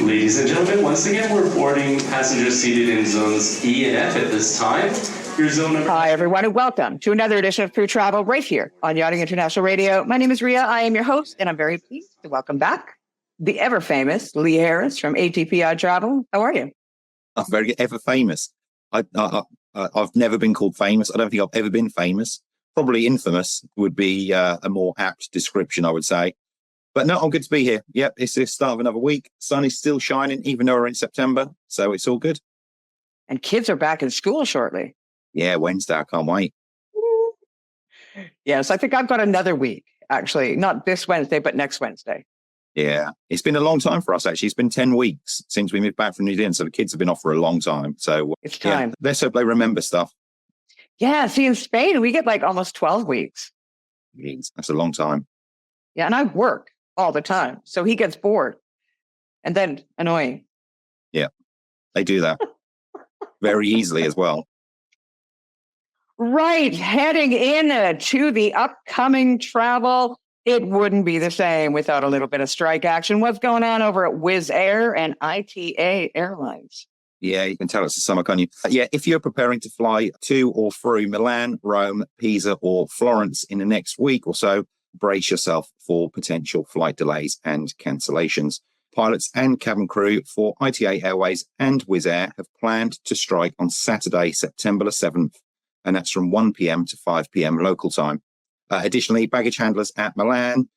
Ladies and gentlemen, once again, we're boarding passengers seated in zones E and F at this time. Your zone number. Hi, everyone, and welcome to another edition of Crew Travel right here on Yachting International Radio. My name is Rhea. I am your host, and I'm very pleased to welcome back the ever-famous Lee Harris from ATPI Travel. How are you? I'm very ever famous. I've never been called famous. I don't think I've ever been famous. Probably infamous would be a more apt description, I would say. But no, I'm good to be here. Yep, it's the start of another week. Sun is still shining, even though we're in September. So it's all good. And kids are back in school shortly. Yeah, Wednesday. I can't wait. Yes, I think I've got another week, actually. Not this Wednesday, but next Wednesday. Yeah, it's been a long time for us, actually. It's been 10 weeks since we moved back from New Zealand. So the kids have been off for a long time. So it's time. Yeah, let's hope they remember stuff. Yeah, see, in Spain, we get like almost 12 weeks. Jeez, that's a long time. Yeah, and I work all the time. So he gets bored and then annoying. Yeah, they do that very easily as well. Right. Heading in to the upcoming travel, it wouldn't be the same without a little bit of strike action. What's going on over at Wizz Air and ITA Airlines? Yeah, you can tell it's the summer, can't you? Yeah, if you're preparing to fly to or through Milan, Rome, Pisa, or Florence in the next week or so, brace yourself for potential flight delays and cancellations. Pilots and cabin crew for ITA Airways and Wizz Air have planned to strike on Saturday, September the 7th, and that's from 1 p.m. to 5 p.m. local time. Additionally, baggage handlers at Milan,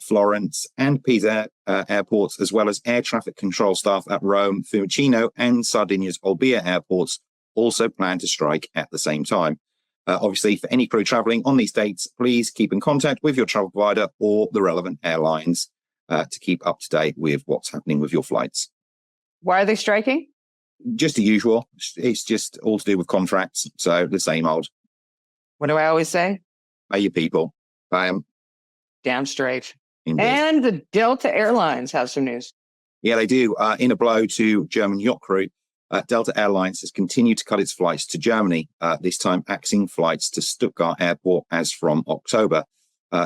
Florence, and Pisa airports, as well as air traffic control staff at Rome, Fiumicino, and Sardinia's Olbia airports, also plan to strike at the same time. Obviously, for any crew traveling on these dates, please keep in contact with your travel provider or the relevant airlines to keep up to date with what's happening with your flights. Why are they striking? Just the usual. It's just all to do with contracts. So the same old. What do I always say? Pay your people. Pay them. Damn straight. Indeed. And the Delta Airlines have some news. Yeah, they do. In a blow to German yacht crew, Delta Airlines has continued to cut its flights to Germany, this time axing flights to Stuttgart Airport as from October.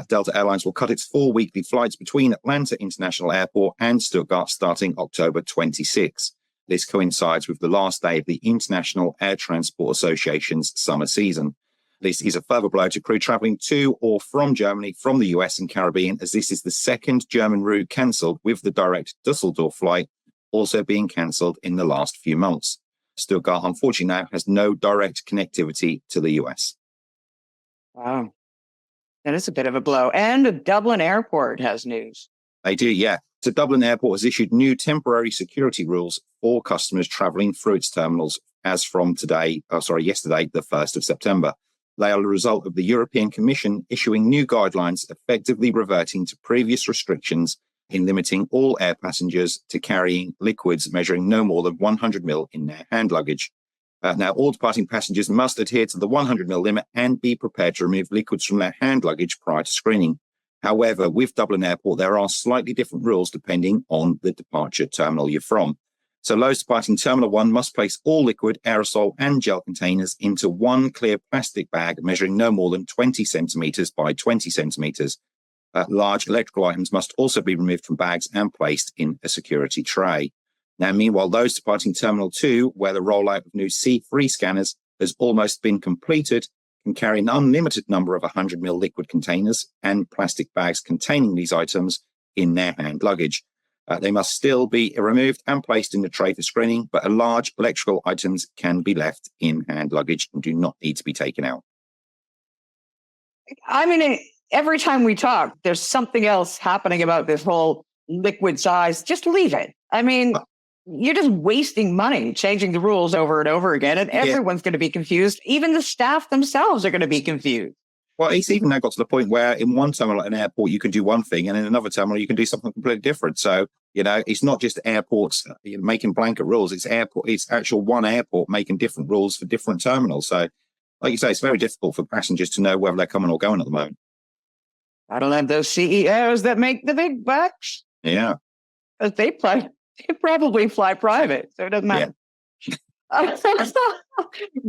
Delta Airlines will cut its 4 weekly flights between Atlanta International Airport and Stuttgart starting October 26. This coincides with the last day of the International Air Transport Association's summer season. This is a further blow to crew traveling to or from Germany from the US and Caribbean, as this is the second German route cancelled, with the direct Dusseldorf flight also being cancelled in the last few months. Stuttgart, unfortunately, now has no direct connectivity to the US. Wow. That is a bit of a blow. And the Dublin Airport has news. They do, yeah. So Dublin Airport has issued new temporary security rules for customers travelling through its terminals as from yesterday, the 1st of September. They are the result of the European Commission issuing new guidelines effectively reverting to previous restrictions in limiting all air passengers to carrying liquids measuring no more than 100 ml in their hand luggage. Now, all departing passengers must adhere to the 100 ml limit and be prepared to remove liquids from their hand luggage prior to screening. However, with Dublin Airport, there are slightly different rules depending on the departure terminal you're from. So those departing Terminal 1 must place all liquid, aerosol and gel containers into one clear plastic bag measuring no more than 20 centimetres by 20 centimetres. Large electrical items must also be removed from bags and placed in a security tray. Now, meanwhile, those departing Terminal 2, where the rollout of new C3 scanners has almost been completed, can carry an unlimited number of 100 ml liquid containers and plastic bags containing these items in their hand luggage. They must still be removed and placed in the tray for screening, but large electrical items can be left in hand luggage and do not need to be taken out. I mean, every time we talk, there's something else happening about this whole liquid size. Just leave it. I mean, you're just wasting money changing the rules over and over again, and everyone's going to be confused. Even the staff themselves are going to be confused. Well, it's even now got to the point where in one terminal at an airport, you can do one thing, and in another terminal, you can do something completely different. So, it's not just airports making blanket rules. It's actual one airport making different rules for different terminals. So, like you say, it's very difficult for passengers to know whether they're coming or going at the moment. I don't have those CEOs that make the big bucks. Yeah. Because they probably fly private, so it doesn't matter. Yeah.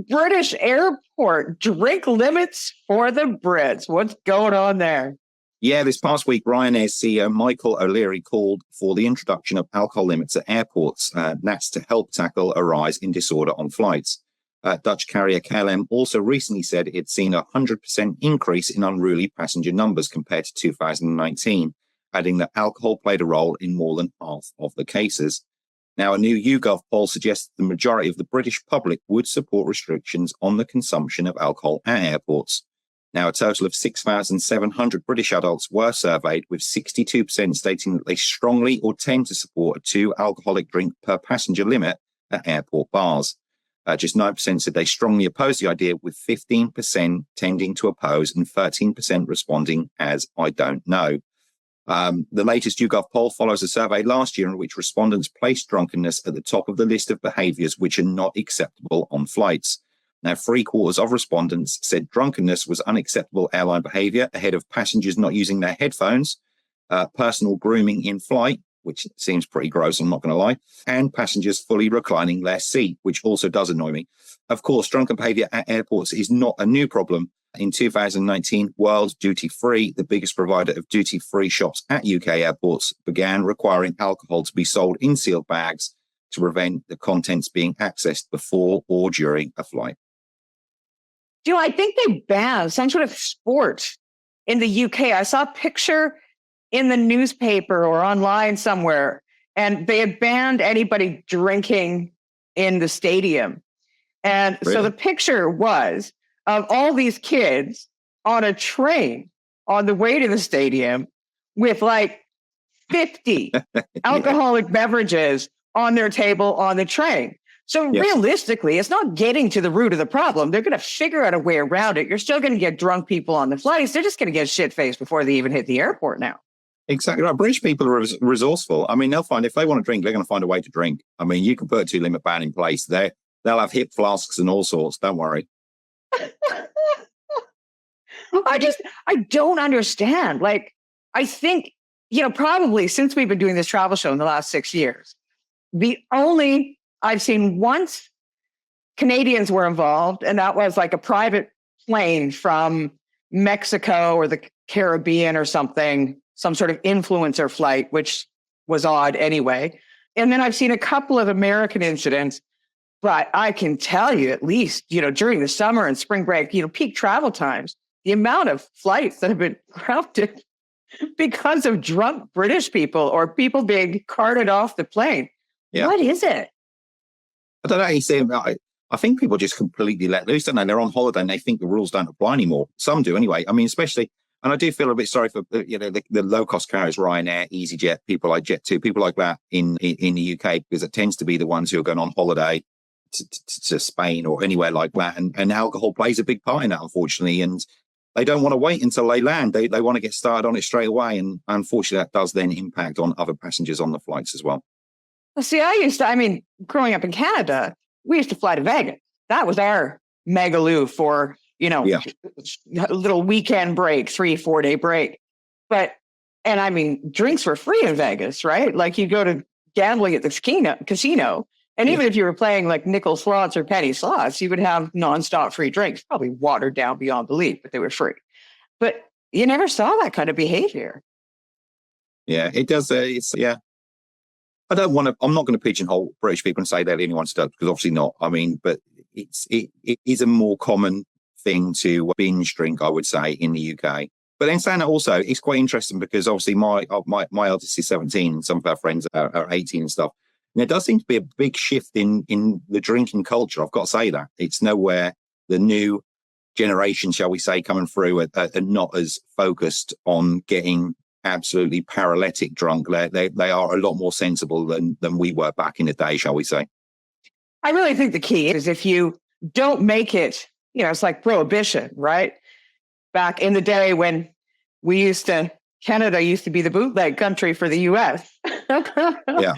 British airport, drink limits for the Brits. What's going on there? Yeah, this past week, Ryanair's CEO Michael O'Leary called for the introduction of alcohol limits at airports. That's to help tackle a rise in disorder on flights. Dutch carrier KLM also recently said it's seen a 100% increase in unruly passenger numbers compared to 2019, adding that alcohol played a role in more than half of the cases. Now, a new YouGov poll suggests the majority of the British public would support restrictions on the consumption of alcohol at airports. Now, a total of 6,700 British adults were surveyed, with 62% stating that they strongly or tend to support a 2 alcoholic drink per passenger limit at airport bars. Just 9% said they strongly oppose the idea, with 15% tending to oppose and 13% responding as I don't know. The latest YouGov poll follows a survey last year in which respondents placed drunkenness at the top of the list of behaviours which are not acceptable on flights. Now, 3/4 of respondents said drunkenness was unacceptable airline behaviour, ahead of passengers not using their headphones, personal grooming in flight, which seems pretty gross, I'm not going to lie, and passengers fully reclining their seat, which also does annoy me. Of course, drunken behaviour at airports is not a new problem. In 2019, World Duty Free, the biggest provider of duty-free shops at UK airports, began requiring alcohol to be sold in sealed bags to prevent the contents being accessed before or during a flight. I think they banned some sort of sport in the UK. I saw a picture in the newspaper or online somewhere, and they had banned anybody drinking in the stadium. And Really? So the picture was of all these kids on a train on the way to the stadium with like 50 alcoholic beverages on their table on the train. So realistically, it's not getting to the root of the problem. They're going to figure out a way around it. You're still going to get drunk people on the flights. They're just going to get shit-faced before they even hit the airport now. Exactly right. British people are resourceful. I mean, they'll find, if they want to drink, they're going to find a way to drink. I mean, you can put a 2-limit ban in place. They'll have hip flasks and all sorts. Don't worry. I don't understand. Like, I think, probably since we've been doing this travel show in the last 6 years, I've seen once Canadians were involved, and that was like a private plane from Mexico or the Caribbean or something, some sort of influencer flight, which was odd anyway. And then I've seen a couple of American incidents, but I can tell you at least, during the summer and spring break, peak travel times, the amount of flights that have been grounded because of drunk British people or people being carted off the plane. Yeah. What is it? I don't know. I think people just completely let loose, don't they? They're on holiday and they think the rules don't apply anymore. Some do anyway. I mean, especially, and I do feel a bit sorry for the low-cost carriers, Ryanair, EasyJet, people like Jet2, people like that in the UK, because it tends to be the ones who are going on holiday to Spain or anywhere like that. And alcohol plays a big part in that, unfortunately. And they don't want to wait until they land. They want to get started on it straight away. And unfortunately, that does then impact on other passengers on the flights as well. Well, see, growing up in Canada, we used to fly to Vegas. That was our megaloo for, a little weekend break, 3-4 day break. Drinks were free in Vegas, right? Like you go to gambling at the casino. And even if you were playing like nickel slots or penny slots, you would have nonstop free drinks, probably watered down beyond belief, but they were free. But you never saw that kind of behavior. Yeah, it does. I'm not going to pigeonhole British people and say they're the only ones to do it, because obviously not. I mean, but it is a more common thing to binge drink, I would say, in the UK. But then saying that also, it's quite interesting because obviously my eldest is 17 and some of our friends are 18 and stuff. And there does seem to be a big shift in the drinking culture. I've got to say that. It's nowhere the new generation, shall we say, coming through are not as focused on getting absolutely paralytic drunk. They are a lot more sensible than we were back in the day, shall we say. I really think the key is if you don't make it, it's like prohibition, right? Back in the day when Canada used to be the bootleg country for the US. Yeah.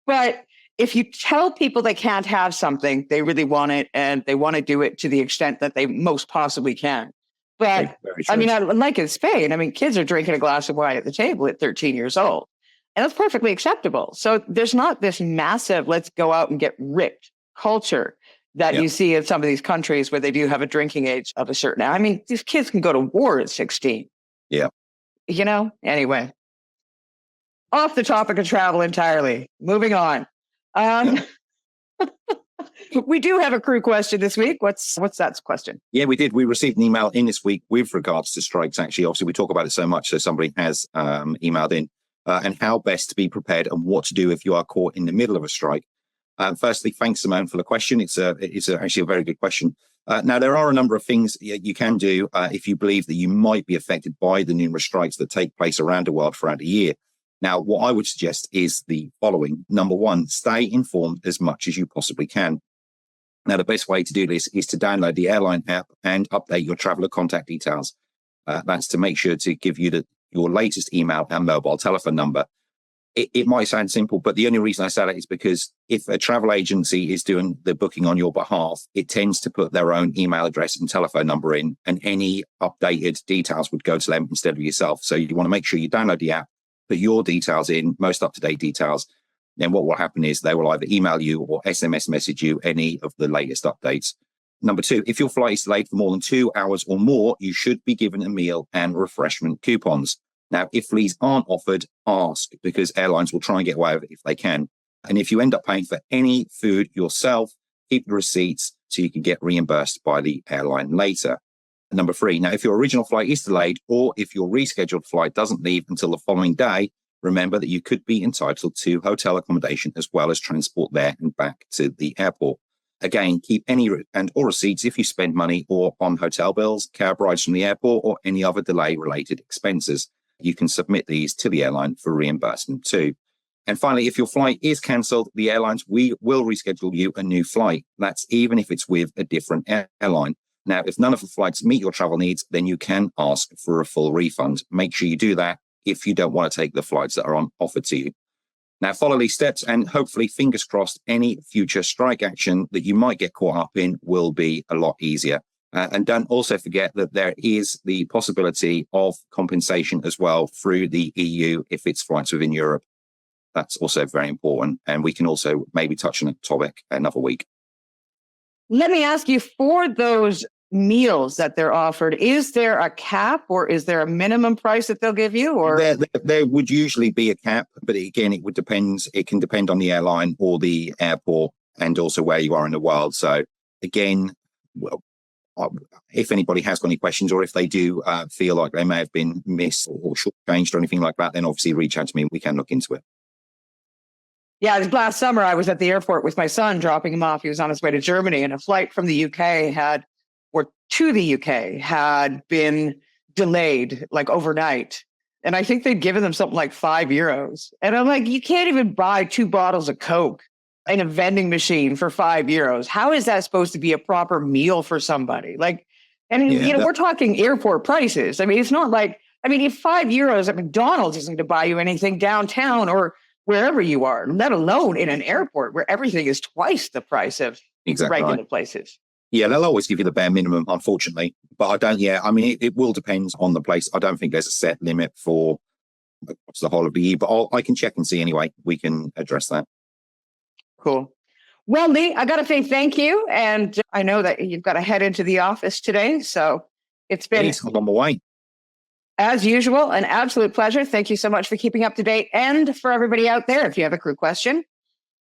But if you tell people they can't have something, they really want it and they want to do it to the extent that they most possibly can. But like in Spain, kids are drinking a glass of wine at the table at 13 years old. And that's perfectly acceptable. So there's not this massive, let's go out and get ripped culture that you see in some of these countries where they do have a drinking age of a certain age. These kids can go to war at 16. Yeah. Anyway, off the topic of travel entirely. Moving on. Um, we do have a crew question this week. What's that question? Yeah, we did. We received an email in this week with regards to strikes. Actually, obviously, we talk about it so much, so somebody has emailed in and how best to be prepared and what to do if you are caught in the middle of a strike. Firstly, thanks, Simone, for the question. It's actually a very good question. Now, there are a number of things you can do if you believe that you might be affected by the numerous strikes that take place around the world throughout the year. Now, what I would suggest is the following. Number one, stay informed as much as you possibly can. Now, the best way to do this is to download the airline app and update your traveler contact details. That's to make sure to give you your latest email and mobile telephone number. It might sound simple, but the only reason I say that is because if a travel agency is doing the booking on your behalf, it tends to put their own email address and telephone number in, and any updated details would go to them instead of yourself. So you want to make sure you download the app, put your details in, most up-to-date details. Then what will happen is they will either email you or SMS message you any of the latest updates. Number two, if your flight is delayed for more than 2 hours or more, you should be given a meal and refreshment coupons. Now, if these aren't offered, ask, because airlines will try and get away with it if they can. And if you end up paying for any food yourself, keep the receipts so you can get reimbursed by the airline later. Number three, now, if your original flight is delayed or if your rescheduled flight doesn't leave until the following day, remember that you could be entitled to hotel accommodation as well as transport there and back to the airport. Again, keep any or receipts if you spend money or on hotel bills, cab rides from the airport, or any other delay-related expenses. You can submit these to the airline for reimbursement too. And finally, if your flight is cancelled, the airlines will reschedule you a new flight. That's even if it's with a different airline. Now, if none of the flights meet your travel needs, then you can ask for a full refund. Make sure you do that if you don't want to take the flights that are on offer to you. Now, follow these steps and hopefully, fingers crossed, any future strike action that you might get caught up in will be a lot easier. And don't also forget that there is the possibility of compensation as well through the EU if it's flights within Europe. That's also very important. And we can also maybe touch on a topic another week. Let me ask you, for those meals that they're offered, is there a cap or is there a minimum price that they'll give you? Or there would usually be a cap, but again, it would depend. It can depend on the airline or the airport and also where you are in the world. So again, well, if anybody has got any questions or if they do feel like they may have been missed or shortchanged or anything like that, then obviously reach out to me and we can look into it. Yeah, last summer I was at the airport with my son, dropping him off. He was on his way to Germany, and a flight from the UK to the UK had been delayed like overnight. And I think they'd given them something like €5. And I'm like, you can't even buy 2 bottles of Coke in a vending machine for €5. How is that supposed to be a proper meal for somebody? We're talking airport prices. I mean, it's not like, if €5 at McDonald's isn't going to buy you anything downtown or wherever you are, let alone in an airport where everything is twice the price of regular places. Yeah, they'll always give you the bare minimum, unfortunately. But it will depend on the place. I don't think there's a set limit for the whole of the year, but I can check and see anyway. We can address that. Cool. Well, Lee, I got to say thank you. And I know that you've got to head into the office today. So it's been on my way. As usual, an absolute pleasure. Thank you so much for keeping up to date. And for everybody out there, if you have a crew question,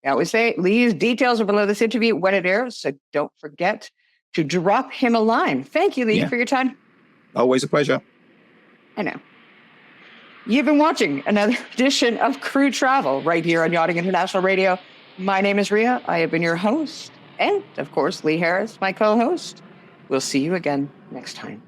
I always say Lee's details are below this interview when it airs. So don't forget to drop him a line. Thank you, Lee, for your time. Always a pleasure. I know. You've been watching another edition of Crew Travel right here on Yachting International Radio. My name is Rhea. I have been your host. And, of course, Lee Harris, my co-host. We'll see you again next time.